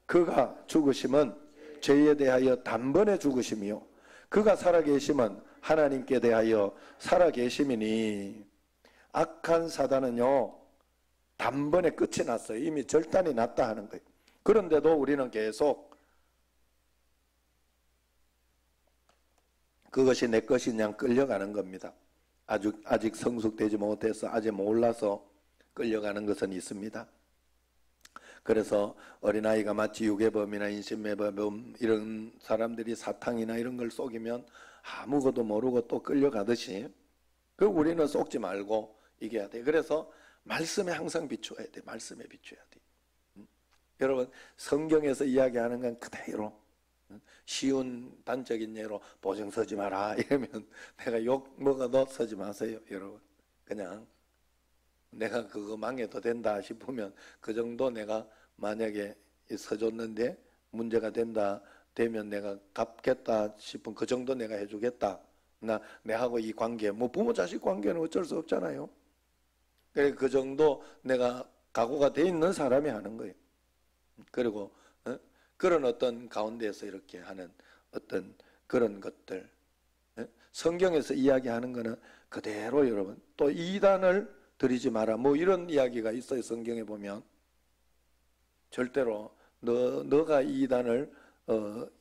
그가 죽으심은 죄에 대하여 단번에 죽으심이요 그가 살아계심은 하나님께 대하여 살아계심이니. 악한 사단은요 단번에 끝이 났어요. 이미 절단이 났다 하는 거예요. 그런데도 우리는 계속 그것이 내 것이냐 끌려가는 겁니다. 아직 성숙되지 못해서 아직 몰라서 끌려가는 것은 있습니다. 그래서 어린아이가 마치 유괴범이나 인신매범 이런 사람들이 사탕이나 이런 걸 속이면 아무것도 모르고 또 끌려가듯이 우리는 속지 말고 이겨야 돼. 그래서 말씀에 항상 비추어야 돼. 말씀에 비추어야 돼. 여러분 성경에서 이야기하는 건 그대로 쉬운 단적인 예로 보증 서지 마라 이러면 내가 욕 먹어도 서지 마세요. 여러분 그냥 내가 그거 망해도 된다 싶으면 그 정도 내가 만약에 서줬는데 문제가 되면 내가 갚겠다 싶으면 그 정도 내가 해주겠다. 내하고 이 관계 뭐 부모 자식 관계는 어쩔 수 없잖아요. 그 정도 내가 각오가 돼 있는 사람이 하는 거예요. 그리고 그런 어떤 가운데에서 이렇게 하는 어떤 그런 것들 성경에서 이야기하는 거는 그대로 여러분 또 이단을 드리지 마라 뭐 이런 이야기가 있어요. 성경에 보면 절대로 너가 이단을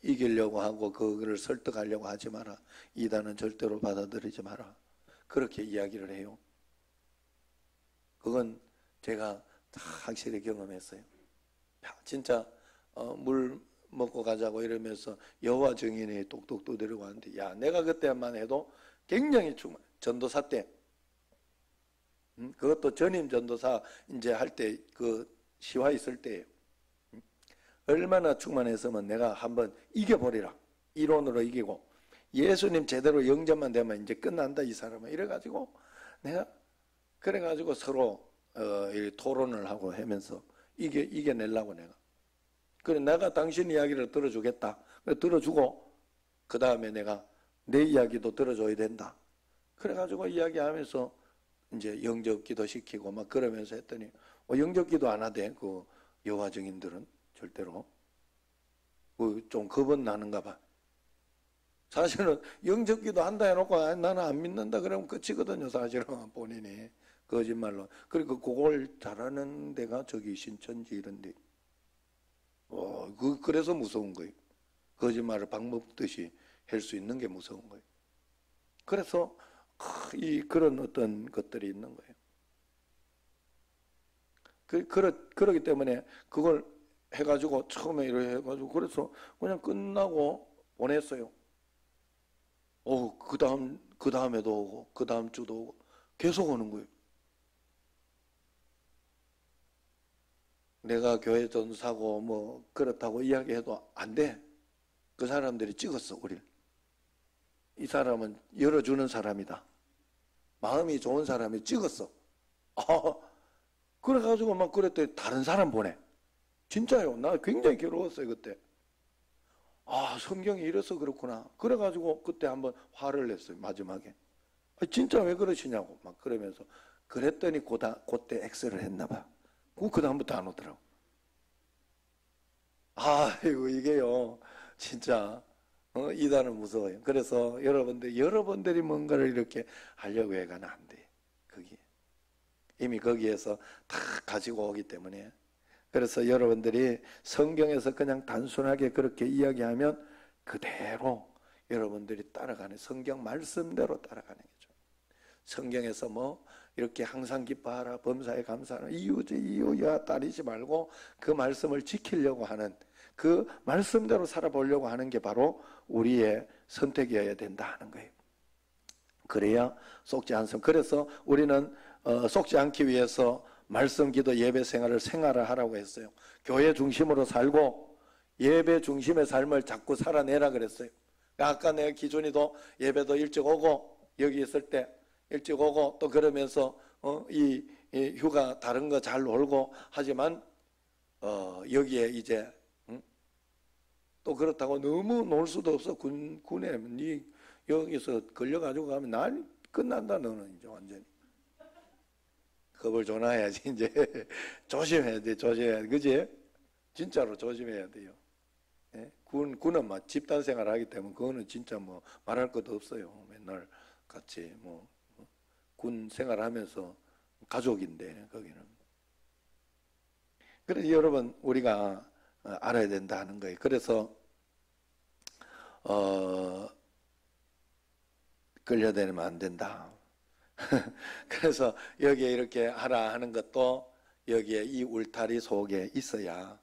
이기려고 하고 그거를 설득하려고 하지 마라. 이단은 절대로 받아들이지 마라. 그렇게 이야기를 해요. 그건 제가 다 확실히 경험했어요. 진짜 물 먹고 가자고 이러면서 여호와 증인이 똑똑 두드리고 하는데 야 내가 그때만 해도 굉장히 전도사 때 그것도 전임 전도사 이제 할 때 그 시화 있을 때예요. 얼마나 충만했으면 내가 한번 이겨버리라. 이론으로 이기고 예수님 제대로 영접만 되면 이제 끝난다 이 사람은. 이래가지고 내가 그래가지고 서로 토론을 하고 하면서 이겨내려고 내가. 그래 내가 당신 이야기를 들어주겠다. 들어주고 그 다음에 내가 내 이야기도 들어줘야 된다. 그래가지고 이야기하면서 이제 영접기도 시키고 막 그러면서 했더니 영접기도 안 하대. 그 여호와 증인들은 절대로 좀 겁은 나는가 봐. 사실은 영접기도 한다 해놓고 나는 안 믿는다 그러면 끝이거든요. 사실은 본인이 거짓말로. 그리고 그걸 잘하는 데가 저기 신천지 이런 데. 그래서 무서운 거예요. 거짓말을 밥 먹듯이 할 수 있는 게 무서운 거예요. 그래서 그런 어떤 것들이 있는 거예요. 그러기 때문에 그걸 해가지고 처음에 이렇게 해가지고 그래서 그냥 끝나고 보냈어요. 그 다음에도 오고 그 다음 주도 오고 계속 오는 거예요. 내가 교회 전사고 뭐 그렇다고 이야기해도 안 돼. 그 사람들이 찍었어 우리를. 이 사람은 열어주는 사람이다. 마음이 좋은 사람이 찍었어. 그래가지고 막 그랬더니 다른 사람 보내. 진짜요. 나 굉장히 괴로웠어요 그때. 성경이 이래서 그렇구나. 그래가지고 그때 한번 화를 냈어요 마지막에. 진짜 왜 그러시냐고 막 그러면서. 그랬더니 그때 엑셀을 했나 봐. 그 다음부터 안 오더라고. 아이고 이게요 진짜 이단은 무서워요. 그래서 여러분들이 뭔가를 이렇게 하려고 해가는 안 돼. 거기 이미 거기에서 다 가지고 오기 때문에. 그래서 여러분들이 성경에서 그냥 단순하게 그렇게 이야기하면 그대로 여러분들이 따라가는, 성경 말씀대로 따라가는 거죠. 성경에서 뭐 이렇게 항상 기뻐하라, 범사에 감사하라, 이유야 따르지 말고 그 말씀을 지키려고 하는, 그 말씀대로 살아보려고 하는 게 바로 우리의 선택이어야 된다 하는 거예요. 그래야 속지 않습니다. 그래서 우리는 속지 않기 위해서 말씀, 기도, 예배 생활을 생활하라고 했어요. 교회 중심으로 살고 예배 중심의 삶을 자꾸 살아내라 그랬어요. 아까 내가 기준이도 예배도 일찍 오고, 여기 있을 때 일찍 오고, 또 그러면서 이 휴가 다른 거 잘 놀고 하지만 여기에 이제 또 그렇다고 너무 놀 수도 없어. 군에 니 여기서 걸려가지고 가면 난 끝난다. 너는 이제 완전히 겁을 줘놔야지. 이제 조심해야 돼. 조심해야 돼. 그지? 진짜로 조심해야 돼요. 예? 군은 막 집단 생활을 하기 때문에 그거는 진짜 뭐 말할 것도 없어요. 맨날 같이 뭐 군 생활하면서 가족인데 거기는. 그래서 여러분 우리가 알아야 된다 하는 거예요. 그래서 끌려다니면 안 된다. 그래서 여기에 이렇게 하라 하는 것도 여기에 이 울타리 속에 있어야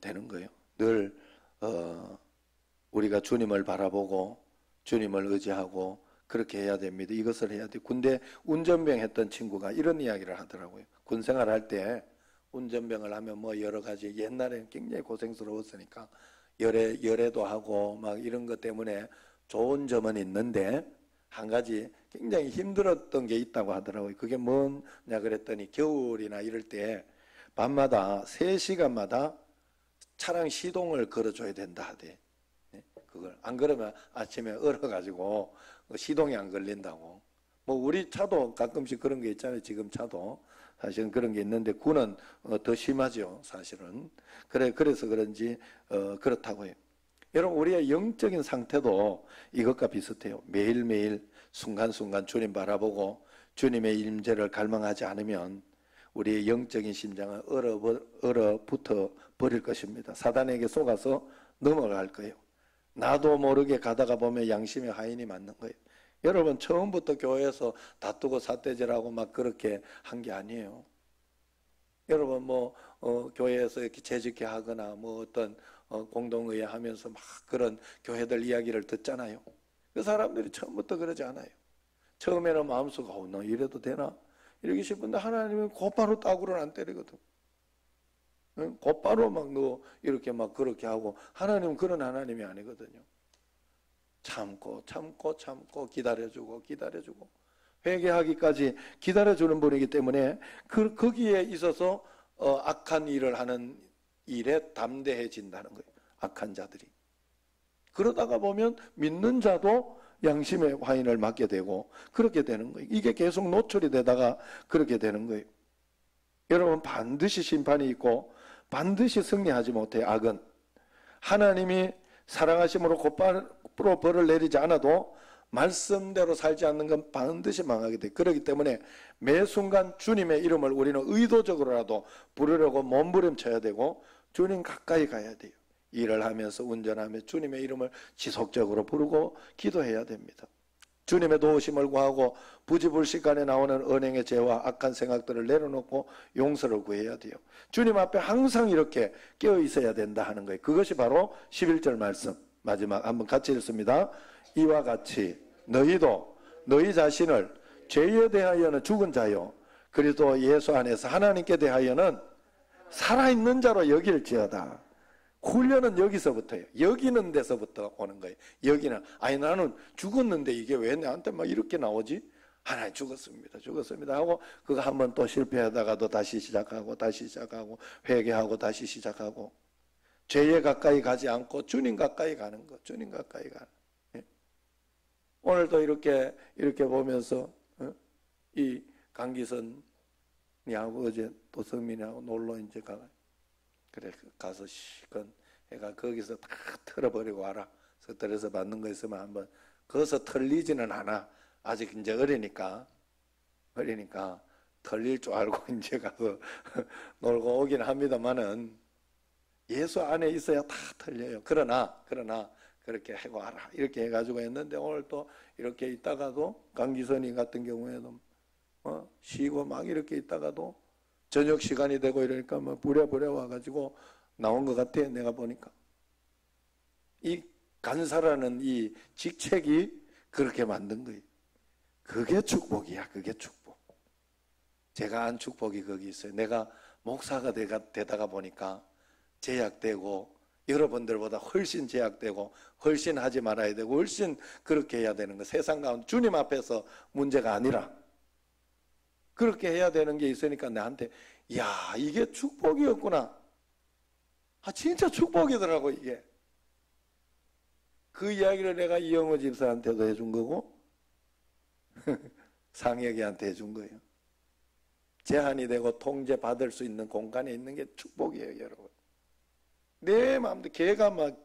되는 거예요. 늘 우리가 주님을 바라보고 주님을 의지하고 그렇게 해야 됩니다. 이것을 해야 돼. 군대 운전병 했던 친구가 이런 이야기를 하더라고요. 군 생활할 때 운전병을 하면 뭐 여러 가지, 옛날에는 굉장히 고생스러웠으니까 열애도 하고 막 이런 것 때문에 좋은 점은 있는데 한 가지 굉장히 힘들었던 게 있다고 하더라고요. 그게 뭐냐 그랬더니 겨울이나 이럴 때 밤마다 3시간마다 차량 시동을 걸어줘야 된다 하대. 그걸 안 그러면 아침에 얼어가지고 시동이 안 걸린다고. 뭐 우리 차도 가끔씩 그런 게 있잖아요. 지금 차도 사실은 그런 게 있는데 군은 더 심하죠. 사실은. 그래서 그런지 그렇다고 해요. 여러분 우리의 영적인 상태도 이것과 비슷해요. 매일매일 순간순간 주님 바라보고 주님의 임재를 갈망하지 않으면 우리의 영적인 심장은 얼어붙어 버릴 것입니다. 사단에게 속아서 넘어갈 거예요. 나도 모르게 가다가 보면 양심의 하인이 맞는 거예요. 여러분 처음부터 교회에서 다투고 삿대질하고 막 그렇게 한 게 아니에요. 여러분 뭐 교회에서 이렇게 재직회 하거나 뭐 어떤 공동의회 하면서 막 그런 교회들 이야기를 듣잖아요. 그 사람들이 처음부터 그러지 않아요. 처음에는 마음속에 너 이래도 되나? 이러기 싶은데 하나님은 곧바로 따구를 안 때리거든. 곧바로 막 너 이렇게 막 그렇게 하고, 하나님은 그런 하나님이 아니거든요. 참고 기다려주고 회개하기까지 기다려주는 분이기 때문에 거기에 있어서 악한 일을 하는 일에 담대해진다는 거예요. 악한 자들이. 그러다가 보면 믿는 자도 양심의 화인을 맞게 되고 그렇게 되는 거예요. 이게 계속 노출이 되다가 그렇게 되는 거예요. 여러분 반드시 심판이 있고 반드시 승리하지 못해요. 악은. 하나님이 사랑하심으로 곧바로 벌을 내리지 않아도 말씀대로 살지 않는 건 반드시 망하게 돼. 그렇기 때문에 매 순간 주님의 이름을 우리는 의도적으로라도 부르려고 몸부림쳐야 되고 주님 가까이 가야 돼요. 일을 하면서 운전하며 주님의 이름을 지속적으로 부르고 기도해야 됩니다. 주님의 도우심을 구하고 부지불식간에 나오는 언행의 죄와 악한 생각들을 내려놓고 용서를 구해야 돼요. 주님 앞에 항상 이렇게 깨어 있어야 된다 하는 거예요. 그것이 바로 11절 말씀 마지막 한번 같이 읽습니다. 이와 같이 너희도 너희 자신을 죄에 대하여는 죽은 자요 그리스도 예수 안에서 하나님께 대하여는 살아있는 자로 여길지어다. 훈련은 여기서부터예요. 여기는 데서부터 오는 거예요. 여기는 아니 나는 죽었는데 이게 왜 나한테 막 이렇게 나오지? 하나님 죽었습니다 하고 그거 한번 또 실패하다가도 다시 시작하고 회개하고 다시 시작하고 죄에 가까이 가지 않고 주님 가까이 가는 거. 주님 가까이 가는. 예? 오늘도 이렇게 보면서 이 강기선이하고 어제 또 성민이하고 놀러 이제 그래 가서 시건 해가 거기서 다 털어버리고 와라. 스트레스 받는 거 있으면 한번 거기서 털리지는 않아. 아직 이제 어리니까 털릴 줄 알고 이제 가서 놀고 오긴 합니다만은 예수 안에 있어야 다 털려요. 그러나 그렇게 하고 와라 이렇게 해가지고 했는데 오늘 또 이렇게 있다가도 강기선이 같은 경우에도 쉬고 막 이렇게 있다가도 저녁 시간이 되고 이러니까 뭐 부랴부랴 와가지고 나온 것 같아. 내가 보니까 이 간사라는 이 직책이 그렇게 만든 거예요. 그게 축복이야. 그게 축복. 제가 안 축복이 거기 있어요. 내가 목사가 되다가 보니까 제약되고 여러분들보다 훨씬 제약되고 훨씬 하지 말아야 되고 훨씬 그렇게 해야 되는 거. 세상 가운데 주님 앞에서 문제가 아니라 그렇게 해야 되는 게 있으니까 나한테 야 이게 축복이었구나. 아 진짜 축복이더라고 이게. 그 이야기를 내가 이영호 집사한테도 해준 거고 상혁이한테 해준 거예요. 제한이 되고 통제받을 수 있는 공간에 있는 게 축복이에요 여러분. 내 마음대로 걔가 막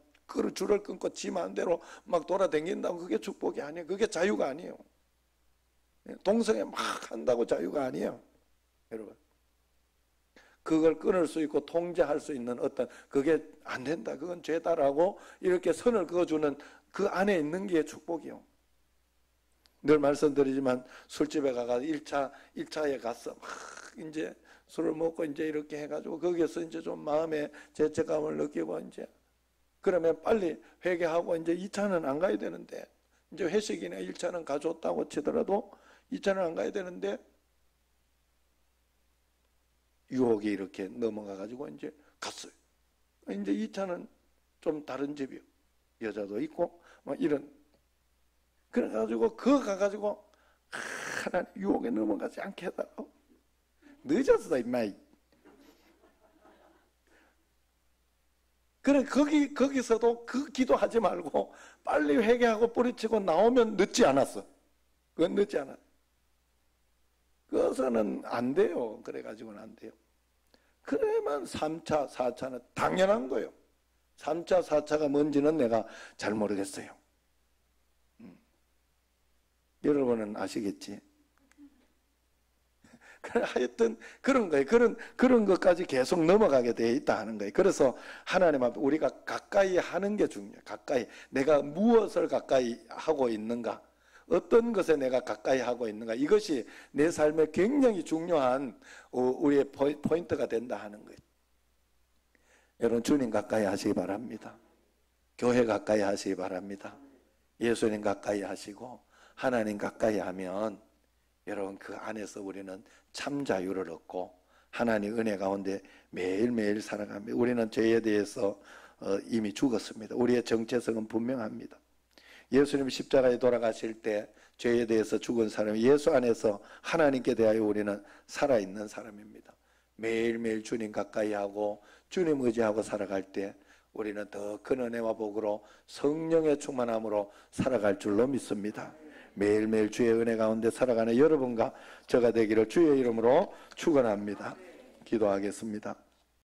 줄을 끊고 지 마음대로 막 돌아다닌다고 그게 축복이 아니에요. 그게 자유가 아니에요. 동성애 막 한다고 자유가 아니에요 여러분. 그걸 끊을 수 있고 통제할 수 있는 어떤 그게 안 된다. 그건 죄다라고 이렇게 선을 그어주는 그 안에 있는 게 축복이요. 늘 말씀드리지만 술집에 가서 1차에 가서 막 이제 술을 먹고 이제 이렇게 해가지고 거기에서 이제 좀 마음의 죄책감을 느끼고 이제 그러면 빨리 회개하고 이제 2차는 안 가야 되는데 이제 회식이나 1차는 가져왔다고 치더라도 2차는 안 가야 되는데 유혹이 이렇게 넘어가가지고 이제 갔어요. 이제 2차는 좀 다른 집이요. 여자도 있고 막 이런. 그래가지고 그거 가가지고 하나님 유혹에 넘어가지 않게 해달라고. 늦었어 임마. 그래 거기서도 그 기도하지 말고 빨리 회개하고 뿌리치고 나오면 늦지 않았어. 그건 늦지 않아. 그것은 안 돼요. 그래가지고는 안 돼요. 그래만 3차, 4차는 당연한 거예요. 3차, 4차가 뭔지는 내가 잘 모르겠어요. 여러분은 아시겠지? 하여튼 그런 거예요. 그런 것까지 계속 넘어가게 되어 있다 하는 거예요. 그래서 하나님 앞에 우리가 가까이 하는 게 중요해요. 가까이. 내가 무엇을 가까이 하고 있는가? 어떤 것에 내가 가까이 하고 있는가? 이것이 내 삶에 굉장히 중요한 우리의 포인트가 된다 하는 거예요. 여러분 주님 가까이 하시기 바랍니다. 교회 가까이 하시기 바랍니다. 예수님 가까이 하시고 하나님 가까이 하면 여러분 그 안에서 우리는 참 자유를 얻고 하나님 은혜 가운데 매일매일 살아갑니다. 우리는 죄에 대해서 이미 죽었습니다. 우리의 정체성은 분명합니다. 예수님 십자가에 돌아가실 때 죄에 대해서 죽은 사람이 예수 안에서 하나님께 대하여 우리는 살아있는 사람입니다. 매일매일 주님 가까이 하고 주님 의지하고 살아갈 때 우리는 더 큰 은혜와 복으로 성령의 충만함으로 살아갈 줄로 믿습니다. 매일매일 주의 은혜 가운데 살아가는 여러분과 저가 되기를 주의 이름으로 축원합니다. 기도하겠습니다.